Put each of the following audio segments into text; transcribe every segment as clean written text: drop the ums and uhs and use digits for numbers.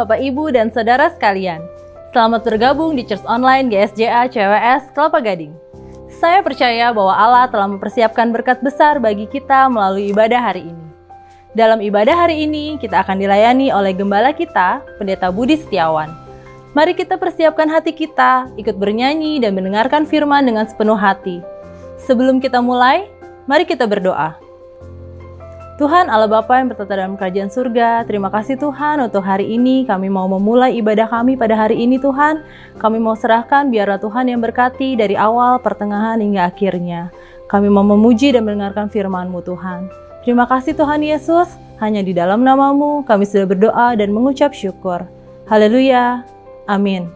Bapak, Ibu, dan Saudara sekalian. Selamat bergabung di Church Online GSJA CWS Kelapa Gading. Saya percaya bahwa Allah telah mempersiapkan berkat besar bagi kita melalui ibadah hari ini. Dalam ibadah hari ini, kita akan dilayani oleh Gembala kita, Pendeta Budi Setiawan. Mari kita persiapkan hati kita, ikut bernyanyi dan mendengarkan firman dengan sepenuh hati. Sebelum kita mulai, mari kita berdoa. Tuhan Allah Bapa yang bertata dalam kerajaan surga, terima kasih Tuhan untuk hari ini. Kami mau memulai ibadah kami pada hari ini Tuhan. Kami mau serahkan biarlah Tuhan yang berkati dari awal, pertengahan hingga akhirnya. Kami mau memuji dan mendengarkan firman-Mu Tuhan. Terima kasih Tuhan Yesus, hanya di dalam nama-Mu kami sudah berdoa dan mengucap syukur. Haleluya, amin.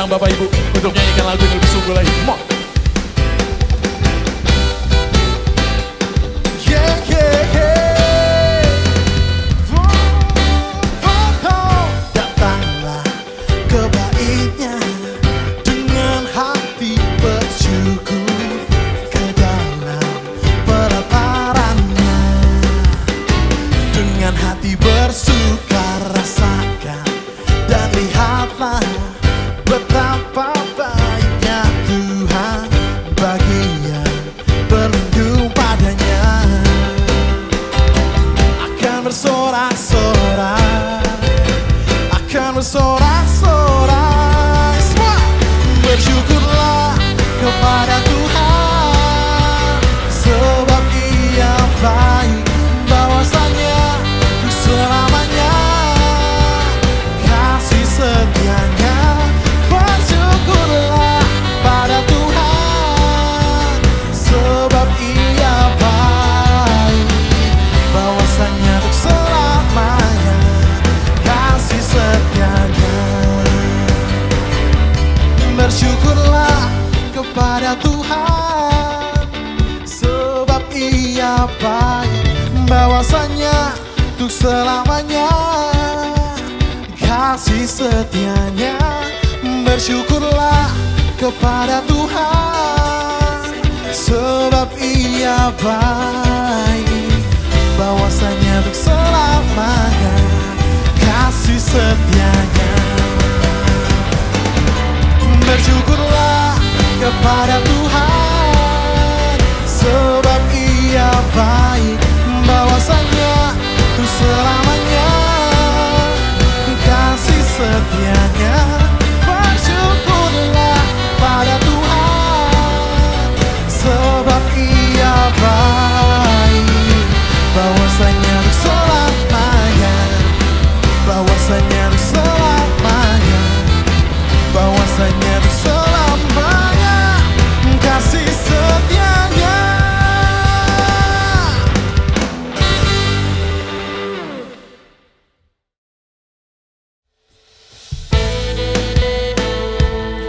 Bapak Ibu untuk nyanyikan lagu yang lebih sungguh lagi. Come on. Datanglah ke baitnya dengan hati bersyukur, ke dalam pelatarannya dengan hati bersuka rasakan dan lihatlah betapa baiknya Tuhan bagi yang berlindung padanya. Akan bersorak-sorai, akan bersorak-sorai. Semua bersyukurlah kepada Tuhan, sebab Ia baik, bahwasanya untuk selamanya kasih setianya. Bersyukurlah pada Tuhan, sebab Ia baik, bahwasanya untuk selamanya kasih setianya. Bersyukurlah kepada Tuhan, sebab Ia baik, bahwasanya untuk selamanya kasih setianya. Bersyukurlah kepada Tuhan, sebab Ia baik, bahwasanya untuk selamanya kasih setianya. Bersyukurlah kepada Tuhan, sebab Ia baik, bahwasanya untuk selamanya kasih setianya. Bersyukurlah pada Tuhan, sebab Ia baik, bahwasanya untuk selamanya, bahwasanya untuk selamanya, bahwasanya untuk selamanya kasih setianya.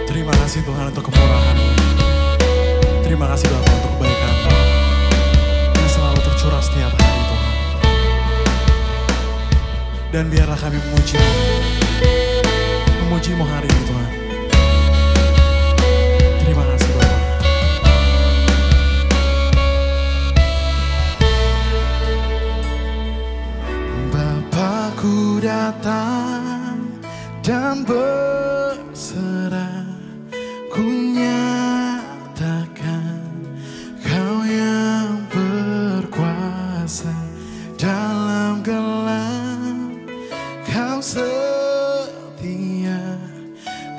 Terima kasih Tuhan untuk kemurahan. Terima kasih Bapa untuk kebaikan-Mu yang selalu tercurah setiap hari Tuhan. Dan biarlah kami memuji-Mu hari ini Tuhan. Terima kasih Bapa. datang dan berserah, ku nyatakan Kau yang berkuasa dalam gelap. Kau setia,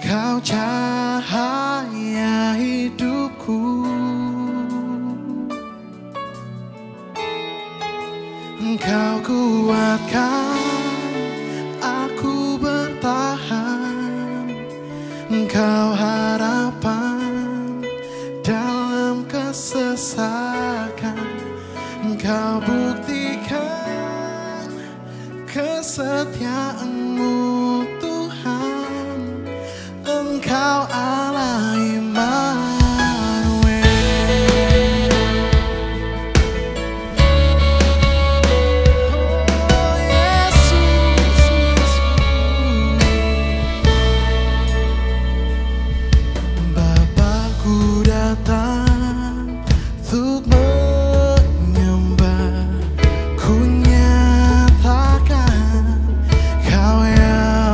Kau cahaya hidupku. Engkau kuatkan aku bertahan, Engkau harapan dalam kesesakan. Engkau buktikan kesetiaan-Mu Tuhan, Engkau Allah Immanuel. Kau yang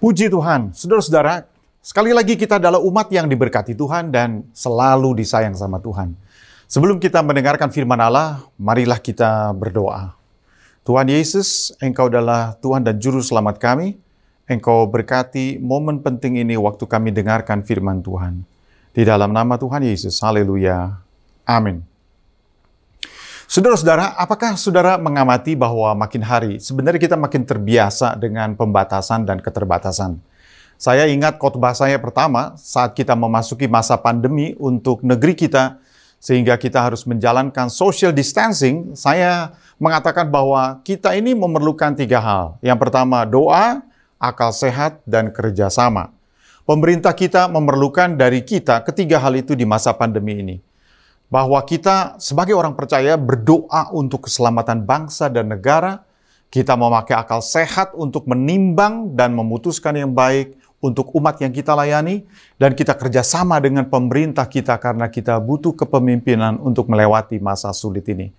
Puji Tuhan, saudara-saudara, sekali lagi kita adalah umat yang diberkati Tuhan dan selalu disayang sama Tuhan. Sebelum kita mendengarkan firman Allah, marilah kita berdoa. Tuhan Yesus, Engkau adalah Tuhan dan Juru Selamat kami. Engkau berkati momen penting ini waktu kami dengarkan firman Tuhan. Di dalam nama Tuhan Yesus, haleluya, amin. Saudara-saudara, apakah saudara mengamati bahwa makin hari sebenarnya kita makin terbiasa dengan pembatasan dan keterbatasan? Saya ingat khotbah saya pertama saat kita memasuki masa pandemi untuk negeri kita, sehingga kita harus menjalankan social distancing. Saya mengatakan bahwa kita ini memerlukan 3 hal. Yang pertama, doa, akal sehat, dan kerjasama. Pemerintah kita memerlukan dari kita ketiga hal itu di masa pandemi ini. Bahwa kita sebagai orang percaya berdoa untuk keselamatan bangsa dan negara, kita memakai akal sehat untuk menimbang dan memutuskan yang baik untuk umat yang kita layani, dan kita kerjasama dengan pemerintah kita karena kita butuh kepemimpinan untuk melewati masa sulit ini.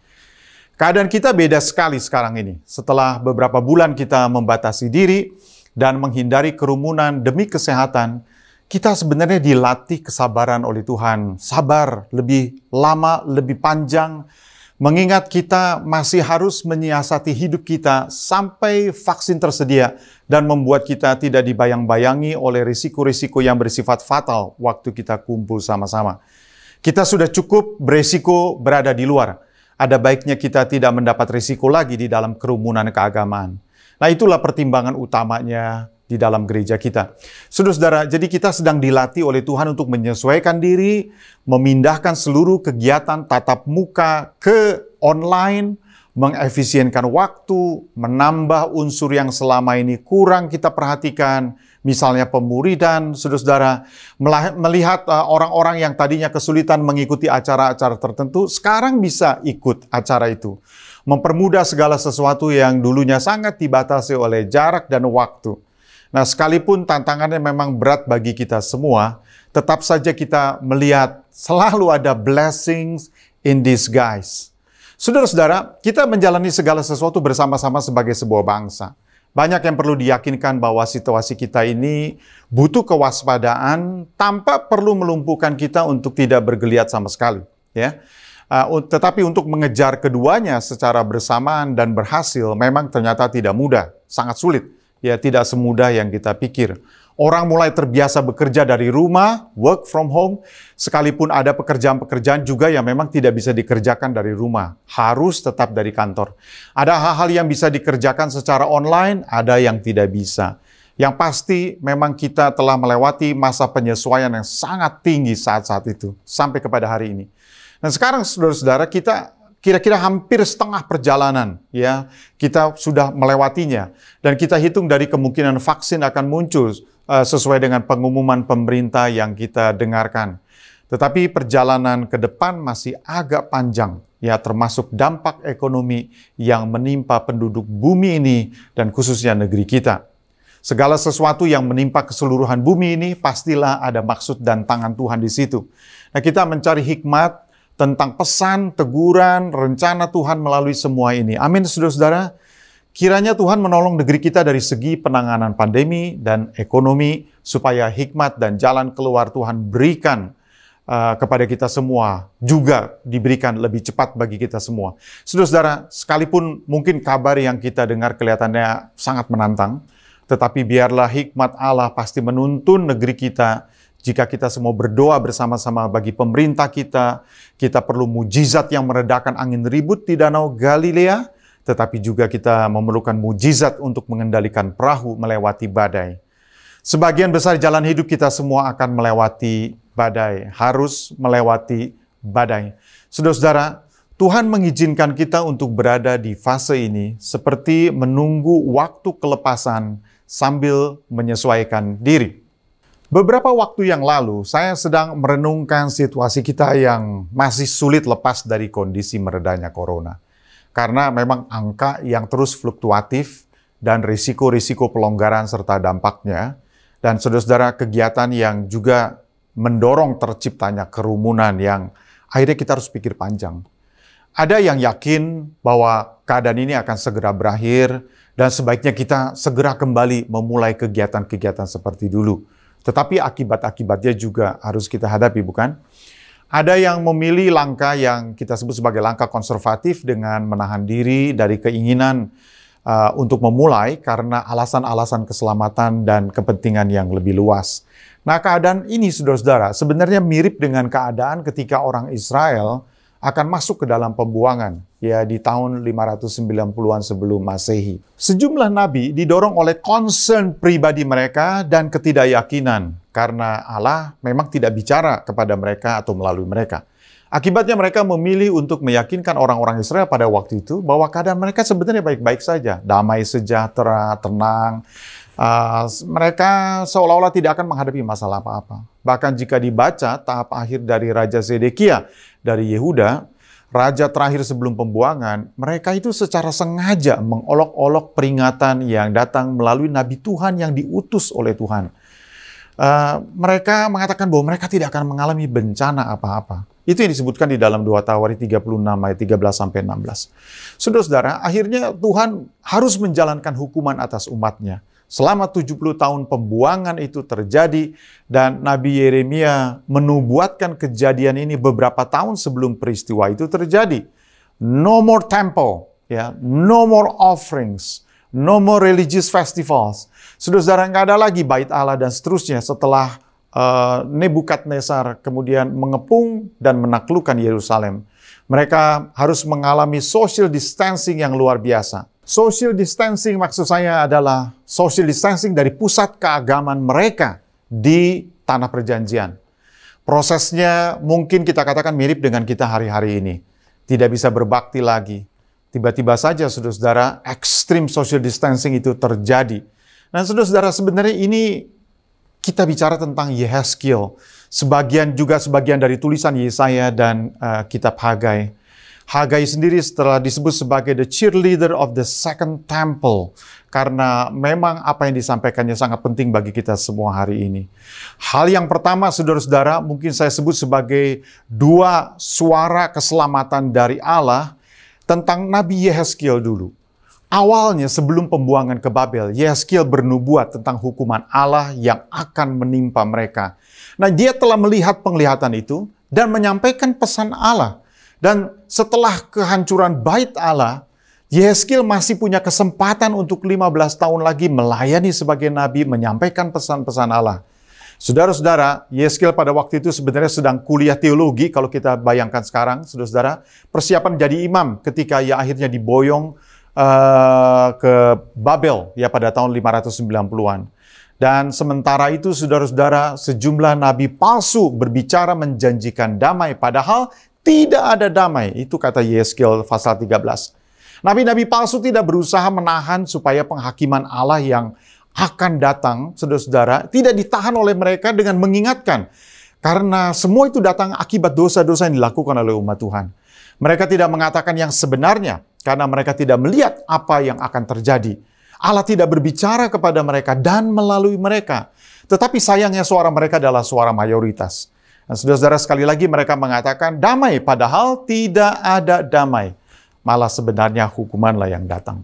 Keadaan kita beda sekali sekarang ini. Setelah beberapa bulan kita membatasi diri dan menghindari kerumunan demi kesehatan, kita sebenarnya dilatih kesabaran oleh Tuhan. Sabar lebih lama, lebih panjang, mengingat kita masih harus menyiasati hidup kita sampai vaksin tersedia dan membuat kita tidak dibayang-bayangi oleh risiko-risiko yang bersifat fatal waktu kita kumpul sama-sama. Kita sudah cukup berisiko berada di luar. Ada baiknya kita tidak mendapat risiko lagi di dalam kerumunan keagamaan. Nah, itulah pertimbangan utamanya di dalam gereja kita. Saudara-saudara, jadi kita sedang dilatih oleh Tuhan untuk menyesuaikan diri, memindahkan seluruh kegiatan tatap muka ke online, mengefisienkan waktu, menambah unsur yang selama ini kurang kita perhatikan, misalnya pemuridan, saudara-saudara, melihat orang-orang yang tadinya kesulitan mengikuti acara-acara tertentu, sekarang bisa ikut acara itu. Mempermudah segala sesuatu yang dulunya sangat dibatasi oleh jarak dan waktu. Nah, sekalipun tantangannya memang berat bagi kita semua, tetap saja kita melihat selalu ada blessings in disguise. Saudara-saudara, kita menjalani segala sesuatu bersama-sama sebagai sebuah bangsa. Banyak yang perlu diyakinkan bahwa situasi kita ini butuh kewaspadaan tanpa perlu melumpuhkan kita untuk tidak bergeliat sama sekali. Ya. Tetapi untuk mengejar keduanya secara bersamaan dan berhasil memang ternyata tidak mudah, sangat sulit. Ya, tidak semudah yang kita pikir. Orang mulai terbiasa bekerja dari rumah, work from home, sekalipun ada pekerjaan-pekerjaan juga yang memang tidak bisa dikerjakan dari rumah. Harus tetap dari kantor. Ada hal-hal yang bisa dikerjakan secara online, ada yang tidak bisa. Yang pasti memang kita telah melewati masa penyesuaian yang sangat tinggi saat-saat itu, sampai kepada hari ini. Dan sekarang saudara-saudara, kita kira-kira hampir setengah perjalanan, ya, kita sudah melewatinya. Dan kita hitung dari kemungkinan vaksin akan muncul sesuai dengan pengumuman pemerintah yang kita dengarkan. Tetapi perjalanan ke depan masih agak panjang, ya, termasuk dampak ekonomi yang menimpa penduduk bumi ini dan khususnya negeri kita. Segala sesuatu yang menimpa keseluruhan bumi ini pastilah ada maksud dan tangan Tuhan di situ. Nah, kita mencari hikmat tentang pesan, teguran, rencana Tuhan melalui semua ini. Amin, saudara-saudara. Kiranya Tuhan menolong negeri kita dari segi penanganan pandemi dan ekonomi, supaya hikmat dan jalan keluar Tuhan berikan kepada kita semua, juga diberikan lebih cepat bagi kita semua. Saudara-saudara, sekalipun mungkin kabar yang kita dengar kelihatannya sangat menantang, tetapi biarlah hikmat Allah pasti menuntun negeri kita. Jika kita semua berdoa bersama-sama bagi pemerintah kita perlu mujizat yang meredakan angin ribut di Danau Galilea, tetapi juga kita memerlukan mujizat untuk mengendalikan perahu melewati badai. Sebagian besar jalan hidup kita semua akan melewati badai, harus melewati badai. Saudara-saudara, Tuhan mengizinkan kita untuk berada di fase ini seperti menunggu waktu kelepasan sambil menyesuaikan diri. Beberapa waktu yang lalu, saya sedang merenungkan situasi kita yang masih sulit lepas dari kondisi meredanya corona. Karena memang angka yang terus fluktuatif dan risiko-risiko pelonggaran serta dampaknya. Dan saudara-saudara, kegiatan yang juga mendorong terciptanya kerumunan yang akhirnya kita harus pikir panjang. Ada yang yakin bahwa keadaan ini akan segera berakhir Dan sebaiknya kita segera kembali memulai kegiatan-kegiatan seperti dulu. Tetapi akibat-akibatnya juga harus kita hadapi, bukan? Ada yang memilih langkah yang kita sebut sebagai langkah konservatif dengan menahan diri dari keinginan untuk memulai karena alasan-alasan keselamatan dan kepentingan yang lebih luas. Nah, keadaan ini, saudara-saudara, sebenarnya mirip dengan keadaan ketika orang Israel akan masuk ke dalam pembuangan, ya di tahun 590-an sebelum Masehi. Sejumlah nabi didorong oleh concern pribadi mereka dan ketidakyakinan, karena Allah memang tidak bicara kepada mereka atau melalui mereka. Akibatnya mereka memilih untuk meyakinkan orang-orang Israel pada waktu itu bahwa keadaan mereka sebenarnya baik-baik saja, damai sejahtera, tenang. Mereka seolah-olah tidak akan menghadapi masalah apa-apa. Bahkan jika dibaca tahap akhir dari Raja Zedekia dari Yehuda, raja terakhir sebelum pembuangan, mereka itu secara sengaja mengolok-olok peringatan yang datang melalui nabi Tuhan yang diutus oleh Tuhan. Mereka mengatakan bahwa mereka tidak akan mengalami bencana apa-apa. Itu yang disebutkan di dalam 2 Tawarik 36 ayat 13-16. Saudara-saudara, akhirnya Tuhan harus menjalankan hukuman atas umatnya. Selama 70 tahun pembuangan itu terjadi dan Nabi Yeremia menubuatkan kejadian ini beberapa tahun sebelum peristiwa itu terjadi. No more temple, ya, no more offerings, no more religious festivals. Saudara-saudara, nggak ada lagi bait Allah dan seterusnya setelah Nebukadnezar kemudian mengepung dan menaklukkan Yerusalem. Mereka harus mengalami social distancing yang luar biasa. Social distancing maksud saya adalah social distancing dari pusat keagamaan mereka di tanah perjanjian. Prosesnya mungkin kita katakan mirip dengan kita hari-hari ini. Tidak bisa berbakti lagi. Tiba-tiba saja, saudara-saudara, ekstrim social distancing itu terjadi. Nah, saudara-saudara, sebenarnya ini kita bicara tentang Yehezkiel. Sebagian dari tulisan Yesaya dan kitab Hagai. Hagai sendiri setelah disebut sebagai the cheerleader of the second temple. Karena memang apa yang disampaikannya sangat penting bagi kita semua hari ini. Hal yang pertama, saudara-saudara, mungkin saya sebut sebagai dua suara keselamatan dari Allah tentang Nabi Yehezkiel dulu. Awalnya sebelum pembuangan ke Babel, Yehezkiel bernubuat tentang hukuman Allah yang akan menimpa mereka. Nah, dia telah melihat penglihatan itu dan menyampaikan pesan Allah. Dan setelah kehancuran bait Allah, Yehezkiel masih punya kesempatan untuk 15 tahun lagi melayani sebagai nabi, menyampaikan pesan-pesan Allah. Saudara-saudara, Yehezkiel pada waktu itu sebenarnya sedang kuliah teologi, kalau kita bayangkan sekarang, saudara-saudara, persiapan jadi imam ketika ia akhirnya diboyong ke Babel ya pada tahun 590-an. Dan sementara itu, saudara-saudara, sejumlah nabi palsu berbicara menjanjikan damai, padahal tidak ada damai. Itu kata Yehezkiel pasal 13. Nabi-nabi palsu tidak berusaha menahan supaya penghakiman Allah yang akan datang, saudara-saudara, tidak ditahan oleh mereka dengan mengingatkan. Karena semua itu datang akibat dosa-dosa yang dilakukan oleh umat Tuhan. Mereka tidak mengatakan yang sebenarnya, karena mereka tidak melihat apa yang akan terjadi. Allah tidak berbicara kepada mereka dan melalui mereka. Tetapi sayangnya suara mereka adalah suara mayoritas. Dan saudara-saudara, sekali lagi mereka mengatakan damai, padahal tidak ada damai. Malah sebenarnya hukumanlah yang datang.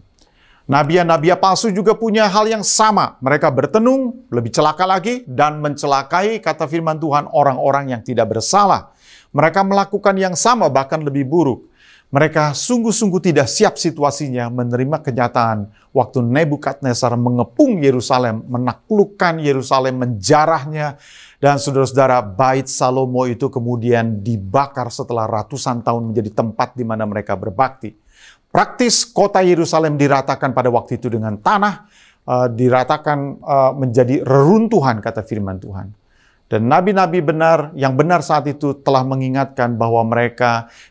Nabi-nabi palsu juga punya hal yang sama. Mereka bertenung, lebih celaka lagi, dan mencelakai, kata firman Tuhan, orang-orang yang tidak bersalah. Mereka melakukan yang sama, bahkan lebih buruk. Mereka sungguh-sungguh tidak siap situasinya menerima kenyataan waktu Nebukadnezar mengepung Yerusalem, menaklukkan Yerusalem, menjarahnya, dan saudara-saudara, bait Salomo itu kemudian dibakar setelah ratusan tahun menjadi tempat di mana mereka berbakti. Praktis kota Yerusalem diratakan pada waktu itu dengan tanah, diratakan menjadi reruntuhan, kata firman Tuhan. Dan nabi-nabi benar, yang benar saat itu telah mengingatkan bahwa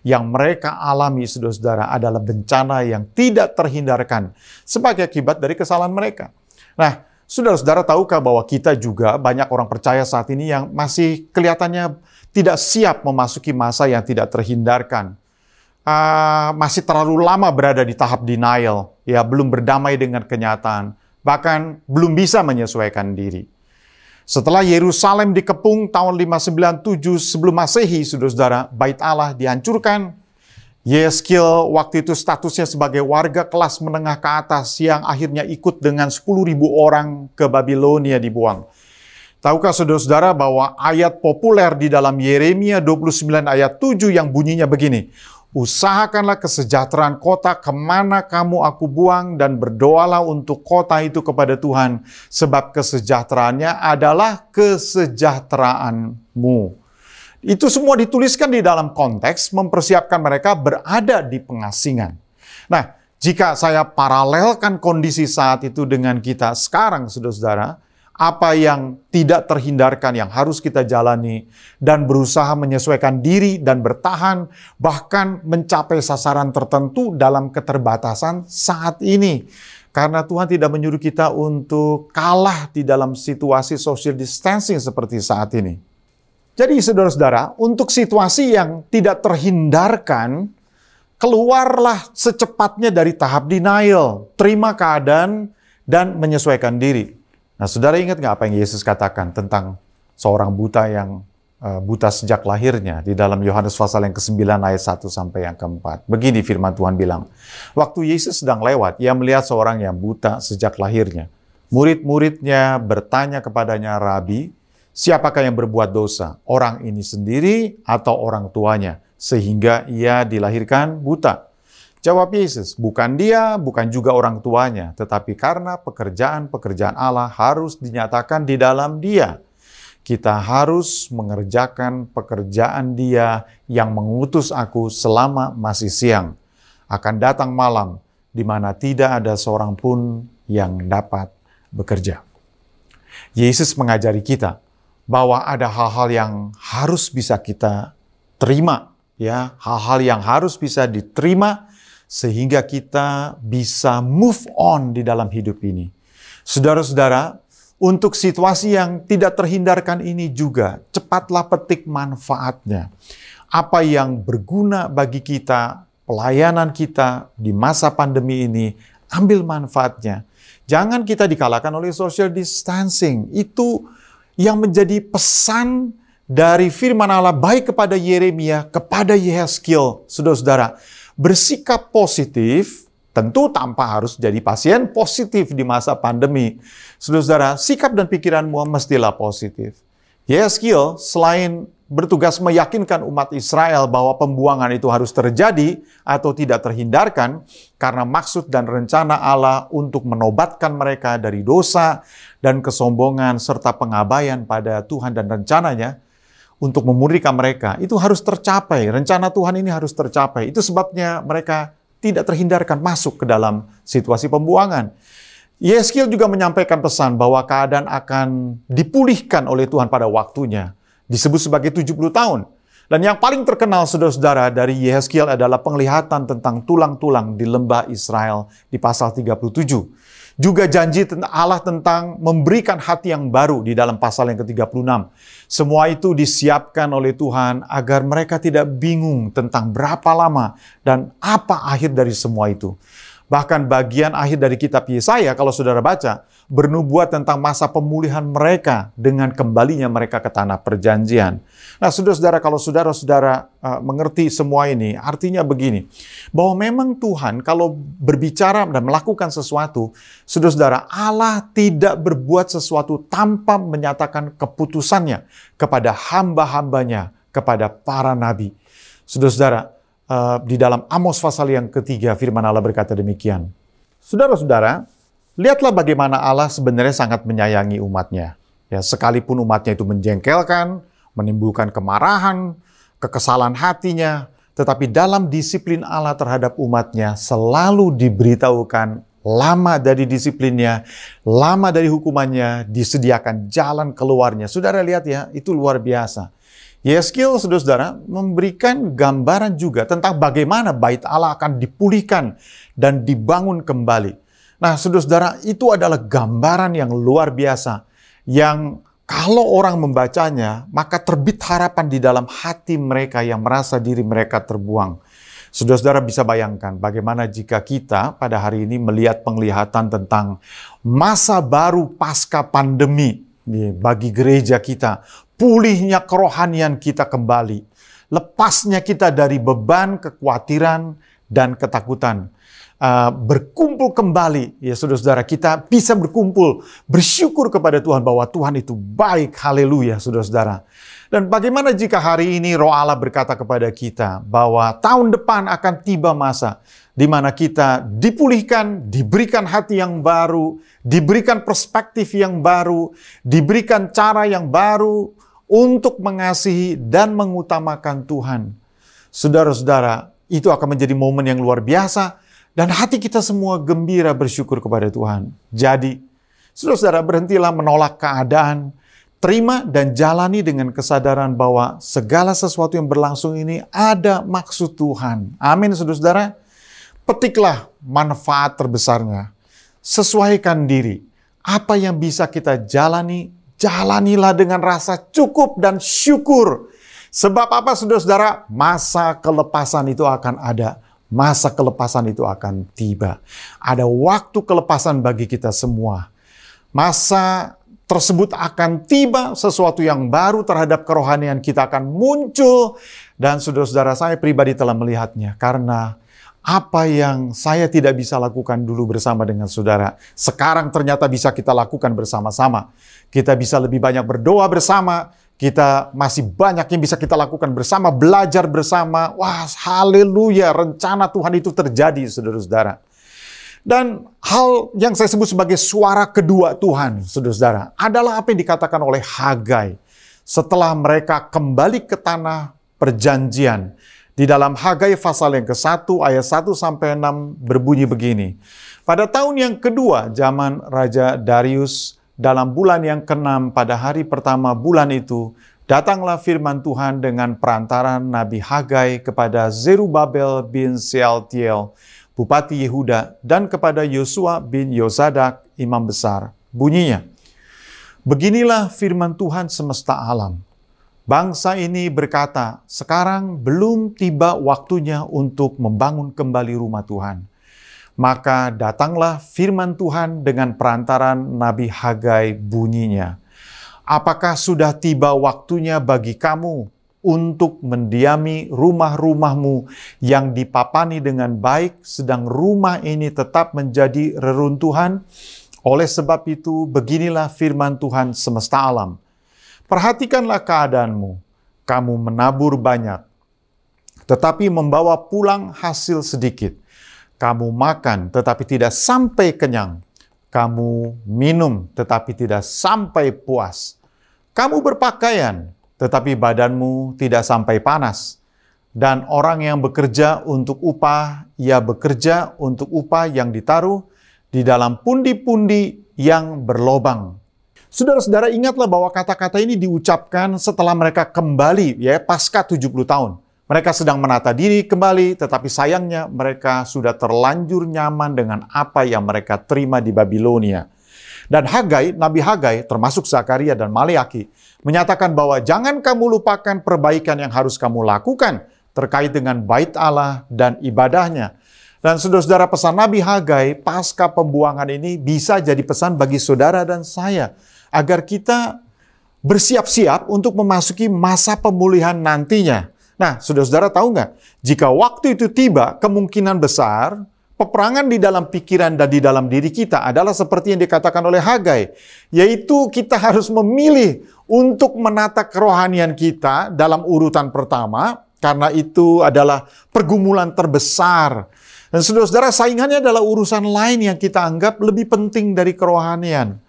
yang mereka alami, saudara-saudara, adalah bencana yang tidak terhindarkan sebagai akibat dari kesalahan mereka. Nah, saudara-saudara, tahukah bahwa kita juga banyak orang percaya saat ini yang masih kelihatannya tidak siap memasuki masa yang tidak terhindarkan. Masih terlalu lama berada di tahap denial, ya, belum berdamai dengan kenyataan, bahkan belum bisa menyesuaikan diri. Setelah Yerusalem dikepung tahun 597 sebelum Masehi, saudara-saudara, bait Allah dihancurkan. Yeskil waktu itu statusnya sebagai warga kelas menengah ke atas yang akhirnya ikut dengan 10.000 orang ke Babilonia dibuang. Tahukah saudara-saudara bahwa ayat populer di dalam Yeremia 29 ayat 7 yang bunyinya begini, usahakanlah kesejahteraan kota kemana kamu aku buang dan berdoalah untuk kota itu kepada Tuhan, sebab kesejahteraannya adalah kesejahteraanmu. Itu semua dituliskan di dalam konteks mempersiapkan mereka berada di pengasingan. Nah, jika saya paralelkan kondisi saat itu dengan kita sekarang, saudara-saudara, apa yang tidak terhindarkan yang harus kita jalani dan berusaha menyesuaikan diri dan bertahan, bahkan mencapai sasaran tertentu dalam keterbatasan saat ini. Karena Tuhan tidak menyuruh kita untuk kalah di dalam situasi social distancing seperti saat ini. Jadi saudara-saudara, untuk situasi yang tidak terhindarkan, keluarlah secepatnya dari tahap denial, terima keadaan, dan menyesuaikan diri. Nah, saudara ingat nggak apa yang Yesus katakan tentang seorang buta yang buta sejak lahirnya di dalam Yohanes pasal yang ke-9 ayat 1 sampai yang ke-4. Begini firman Tuhan bilang, waktu Yesus sedang lewat, ia melihat seorang yang buta sejak lahirnya. Murid-muridnya bertanya kepadanya, Rabi, siapakah yang berbuat dosa? Orang ini sendiri atau orang tuanya? Sehingga ia dilahirkan buta. Jawab Yesus, bukan dia, bukan juga orang tuanya. Tetapi karena pekerjaan-pekerjaan Allah harus dinyatakan di dalam dia. Kita harus mengerjakan pekerjaan dia yang mengutus aku selama masih siang. Akan datang malam, di mana tidak ada seorang pun yang dapat bekerja. Yesus mengajari kita bahwa ada hal-hal yang harus bisa kita terima, ya, hal-hal yang harus bisa diterima sehingga kita bisa move on di dalam hidup ini. Saudara-saudara, untuk situasi yang tidak terhindarkan ini juga, cepatlah petik manfaatnya. Apa yang berguna bagi kita, pelayanan kita di masa pandemi ini, ambil manfaatnya. Jangan kita dikalahkan oleh social distancing. Itu yang menjadi pesan dari firman Allah baik kepada Yeremia, kepada Yehezkiel, saudara-saudara. Bersikap positif, tentu tanpa harus jadi pasien positif di masa pandemi. Saudara-saudara, sikap dan pikiranmu mestilah positif. Yehezkiel selain bertugas meyakinkan umat Israel bahwa pembuangan itu harus terjadi atau tidak terhindarkan karena maksud dan rencana Allah untuk menobatkan mereka dari dosa dan kesombongan serta pengabaian pada Tuhan dan rencananya untuk memurnikan mereka, itu harus tercapai. Rencana Tuhan ini harus tercapai. Itu sebabnya mereka tidak terhindarkan masuk ke dalam situasi pembuangan. Yehezkiel juga menyampaikan pesan bahwa keadaan akan dipulihkan oleh Tuhan pada waktunya. Disebut sebagai 70 tahun. Dan yang paling terkenal, saudara-saudara, dari Yehezkiel adalah penglihatan tentang tulang-tulang di lembah Israel di pasal 37. Juga janji Allah tentang memberikan hati yang baru di dalam pasal yang ke-36. Semua itu disiapkan oleh Tuhan agar mereka tidak bingung tentang berapa lama dan apa akhir dari semua itu. Bahkan bagian akhir dari kitab Yesaya, kalau saudara baca, bernubuat tentang masa pemulihan mereka dengan kembalinya mereka ke tanah perjanjian. Nah, saudara-saudara, kalau saudara-saudara mengerti semua ini, artinya begini, bahwa memang Tuhan kalau berbicara dan melakukan sesuatu, saudara-saudara, Allah tidak berbuat sesuatu tanpa menyatakan keputusannya kepada hamba-hambanya, kepada para nabi. Saudara-saudara, di dalam Amos pasal yang ketiga, firman Allah berkata demikian. Saudara-saudara, lihatlah bagaimana Allah sebenarnya sangat menyayangi umatnya. Ya, sekalipun umatnya itu menjengkelkan, menimbulkan kemarahan, kekesalan hatinya, tetapi dalam disiplin Allah terhadap umatnya selalu diberitahukan lama dari disiplinnya, lama dari hukumannya, disediakan jalan keluarnya. Saudara lihat ya, itu luar biasa. Yehezkiel, saudara-saudara, memberikan gambaran juga tentang bagaimana bait Allah akan dipulihkan dan dibangun kembali. Nah, saudara-saudara, itu adalah gambaran yang luar biasa, yang kalau orang membacanya, maka terbit harapan di dalam hati mereka yang merasa diri mereka terbuang. Saudara-saudara bisa bayangkan bagaimana jika kita pada hari ini melihat penglihatan tentang masa baru pasca pandemi bagi gereja kita, pulihnya kerohanian kita kembali. lepasnya kita dari beban, kekhawatiran, dan ketakutan. Berkumpul kembali, ya saudara-saudara, kita bisa berkumpul, bersyukur kepada Tuhan bahwa Tuhan itu baik, haleluya saudara-saudara. Dan bagaimana jika hari ini Roh Allah berkata kepada kita bahwa tahun depan akan tiba masa di mana kita dipulihkan, diberikan hati yang baru, diberikan perspektif yang baru, diberikan cara yang baru untuk mengasihi dan mengutamakan Tuhan. Saudara-saudara, itu akan menjadi momen yang luar biasa dan hati kita semua gembira bersyukur kepada Tuhan. Jadi, saudara-saudara, berhentilah menolak keadaan, terima dan jalani dengan kesadaran bahwa segala sesuatu yang berlangsung ini ada maksud Tuhan. Amin, saudara-saudara. Petiklah manfaat terbesarnya. Sesuaikan diri. Apa yang bisa kita jalani, jalanilah dengan rasa cukup dan syukur. Sebab apa, saudara-saudara? Masa kelepasan itu akan ada. Masa kelepasan itu akan tiba. Ada waktu kelepasan bagi kita semua. Masa tersebut akan tiba, sesuatu yang baru terhadap kerohanian kita akan muncul. Dan saudara-saudara, saya pribadi telah melihatnya. Karena apa yang saya tidak bisa lakukan dulu bersama dengan saudara, sekarang ternyata bisa kita lakukan bersama-sama. Kita bisa lebih banyak berdoa bersama, kita masih banyak yang bisa kita lakukan bersama, belajar bersama. Wah, haleluya, rencana Tuhan itu terjadi, saudara-saudara. Dan hal yang saya sebut sebagai suara kedua Tuhan, saudara-saudara, adalah apa yang dikatakan oleh Hagai setelah mereka kembali ke tanah perjanjian. Di dalam Hagai pasal yang ke-1 ayat 1-6 berbunyi begini. Pada tahun yang kedua zaman Raja Darius, dalam bulan yang ke-6 pada hari pertama bulan itu, datanglah firman Tuhan dengan perantaran Nabi Hagai kepada Zerubabel bin Sealtiel, Bupati Yehuda, dan kepada Yosua bin Yozadak, Imam Besar. Bunyinya, beginilah firman Tuhan semesta alam. Bangsa ini berkata, sekarang belum tiba waktunya untuk membangun kembali rumah Tuhan. Maka datanglah firman Tuhan dengan perantaran Nabi Hagai, bunyinya, apakah sudah tiba waktunya bagi kamu untuk mendiami rumah-rumahmu yang dipapani dengan baik, sedang rumah ini tetap menjadi reruntuhan? Oleh sebab itu, beginilah firman Tuhan semesta alam. Perhatikanlah keadaanmu, kamu menabur banyak, tetapi membawa pulang hasil sedikit. Kamu makan, tetapi tidak sampai kenyang. Kamu minum, tetapi tidak sampai puas. Kamu berpakaian, tetapi badanmu tidak sampai panas. Dan orang yang bekerja untuk upah, ia bekerja untuk upah yang ditaruh di dalam pundi-pundi yang berlobang. Saudara-saudara, ingatlah bahwa kata-kata ini diucapkan setelah mereka kembali, ya, pasca 70 tahun. Mereka sedang menata diri kembali, tetapi sayangnya mereka sudah terlanjur nyaman dengan apa yang mereka terima di Babilonia. Dan Hagai, Nabi Hagai, termasuk Zakaria dan Maleaki, menyatakan bahwa jangan kamu lupakan perbaikan yang harus kamu lakukan terkait dengan bait Allah dan ibadahnya. Dan saudara-saudara, pesan Nabi Hagai pasca pembuangan ini bisa jadi pesan bagi saudara dan saya, agar kita bersiap-siap untuk memasuki masa pemulihan nantinya. Nah, saudara-saudara tahu nggak? Jika waktu itu tiba, kemungkinan besar peperangan di dalam pikiran dan di dalam diri kita adalah seperti yang dikatakan oleh Hagai. Yaitu kita harus memilih untuk menata kerohanian kita dalam urutan pertama, karena itu adalah pergumulan terbesar. Dan saudara-saudara, saingannya adalah urusan lain yang kita anggap lebih penting dari kerohanian.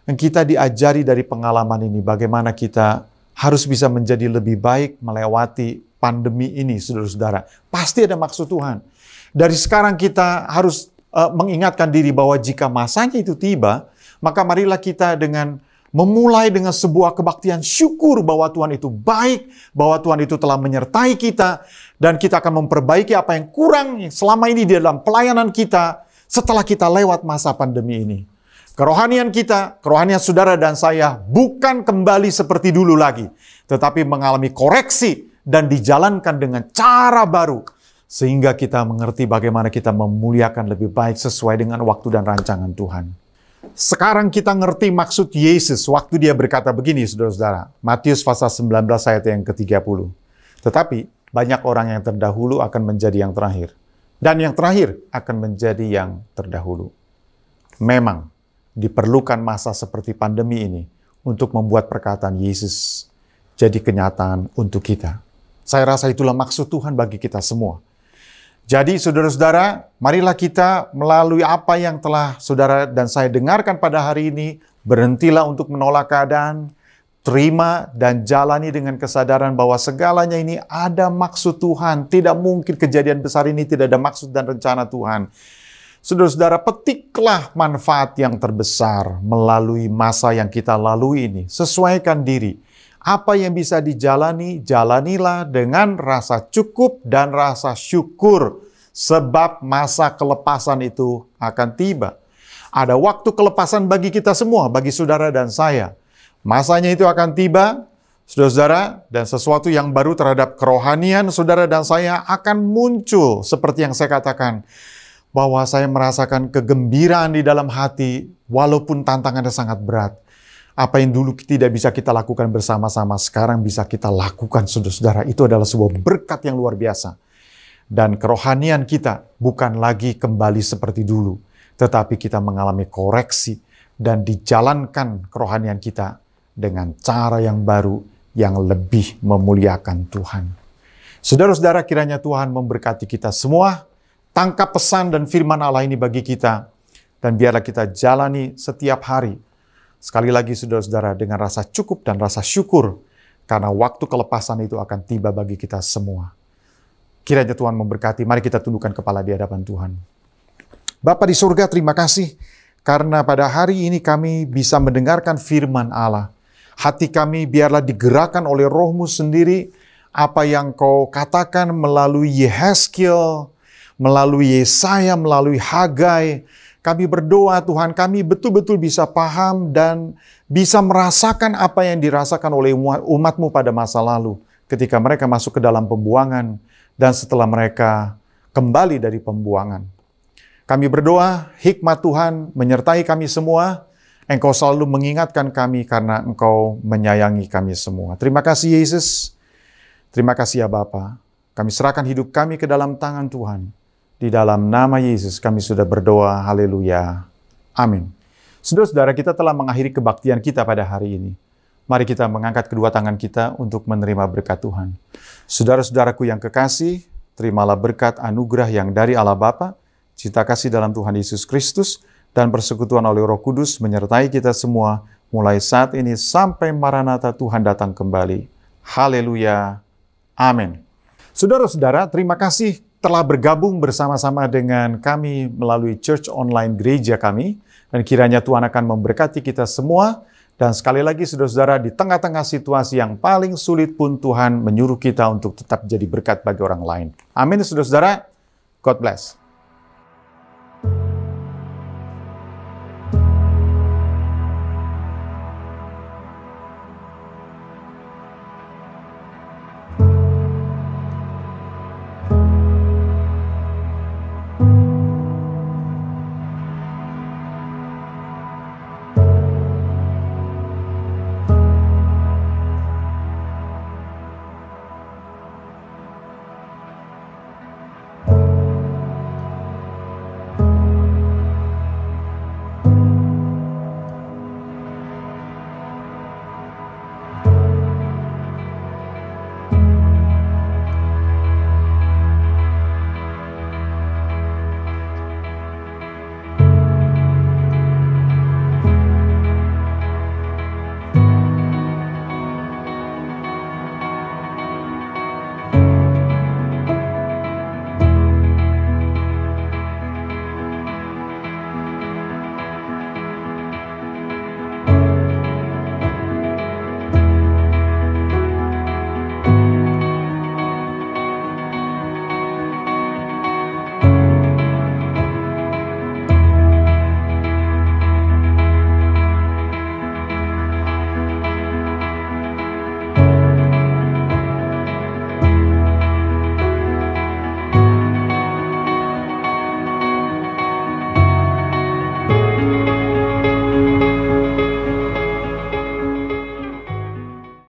Dan kita diajari dari pengalaman ini bagaimana kita harus bisa menjadi lebih baik melewati pandemi ini, saudara-saudara. Pasti ada maksud Tuhan. Dari sekarang kita harus mengingatkan diri bahwa jika masanya itu tiba, maka marilah kita dengan memulai dengan sebuah kebaktian syukur bahwa Tuhan itu baik, bahwa Tuhan itu telah menyertai kita, dan kita akan memperbaiki apa yang kurang selama ini di dalam pelayanan kita setelah kita lewat masa pandemi ini. Kerohanian kita, kerohanian saudara dan saya bukan kembali seperti dulu lagi, tetapi mengalami koreksi dan dijalankan dengan cara baru, sehingga kita mengerti bagaimana kita memuliakan lebih baik sesuai dengan waktu dan rancangan Tuhan. Sekarang kita ngerti maksud Yesus waktu dia berkata begini, saudara-saudara. Matius pasal 19 ayat yang ke-30. Tetapi banyak orang yang terdahulu akan menjadi yang terakhir. Dan yang terakhir akan menjadi yang terdahulu. Memang diperlukan masa seperti pandemi ini untuk membuat perkataan Yesus jadi kenyataan untuk kita. Saya rasa itulah maksud Tuhan bagi kita semua. Jadi saudara-saudara, marilah kita melalui apa yang telah saudara dan saya dengarkan pada hari ini, berhentilah untuk menolak keadaan, terima dan jalani dengan kesadaran bahwa segalanya ini ada maksud Tuhan. Tidak mungkin kejadian besar ini tidak ada maksud dan rencana Tuhan. Saudara-saudara, petiklah manfaat yang terbesar melalui masa yang kita lalui ini. Sesuaikan diri. Apa yang bisa dijalani, jalanilah dengan rasa cukup dan rasa syukur. Sebab masa kelepasan itu akan tiba. Ada waktu kelepasan bagi kita semua, bagi saudara dan saya. Masanya itu akan tiba, saudara-saudara, dan sesuatu yang baru terhadap kerohanian saudara dan saya akan muncul. Seperti yang saya katakan, bahwa saya merasakan kegembiraan di dalam hati, walaupun tantangannya sangat berat. Apa yang dulu tidak bisa kita lakukan bersama-sama, sekarang bisa kita lakukan, saudara-saudara. Itu adalah sebuah berkat yang luar biasa. Dan kerohanian kita bukan lagi kembali seperti dulu, tetapi kita mengalami koreksi dan dijalankan kerohanian kita dengan cara yang baru, yang lebih memuliakan Tuhan. Saudara-saudara, kiranya Tuhan memberkati kita semua. Tangkap pesan dan firman Allah ini bagi kita, dan biarlah kita jalani setiap hari. Sekali lagi saudara-saudara, dengan rasa cukup dan rasa syukur, karena waktu kelepasan itu akan tiba bagi kita semua. Kiranya Tuhan memberkati. Mari kita tundukkan kepala di hadapan Tuhan. Bapa di surga, terima kasih karena pada hari ini kami bisa mendengarkan firman Allah. Hati kami biarlah digerakkan oleh Roh-Mu sendiri, apa yang Kau katakan melalui Yehezkiel, melalui Yesaya, melalui Hagai. Kami berdoa Tuhan, kami betul-betul bisa paham dan bisa merasakan apa yang dirasakan oleh umat-Mu pada masa lalu. Ketika mereka masuk ke dalam pembuangan dan setelah mereka kembali dari pembuangan. Kami berdoa, hikmat Tuhan menyertai kami semua. Engkau selalu mengingatkan kami karena Engkau menyayangi kami semua. Terima kasih Yesus. Terima kasih ya Bapa. Kami serahkan hidup kami ke dalam tangan Tuhan. Di dalam nama Yesus kami sudah berdoa, haleluya, amin. Saudara-saudara, kita telah mengakhiri kebaktian kita pada hari ini. Mari kita mengangkat kedua tangan kita untuk menerima berkat Tuhan. Saudara-saudaraku yang kekasih, terimalah berkat anugerah yang dari Allah Bapa, cinta kasih dalam Tuhan Yesus Kristus, dan persekutuan oleh Roh Kudus menyertai kita semua, mulai saat ini sampai Maranatha Tuhan datang kembali. Haleluya, amin. Saudara-saudara, terima kasih telah bergabung bersama-sama dengan kami melalui Church Online Gereja kami. Dan kiranya Tuhan akan memberkati kita semua. Dan sekali lagi saudara-saudara, di tengah-tengah situasi yang paling sulit pun Tuhan menyuruh kita untuk tetap jadi berkat bagi orang lain. Amin saudara-saudara. God bless.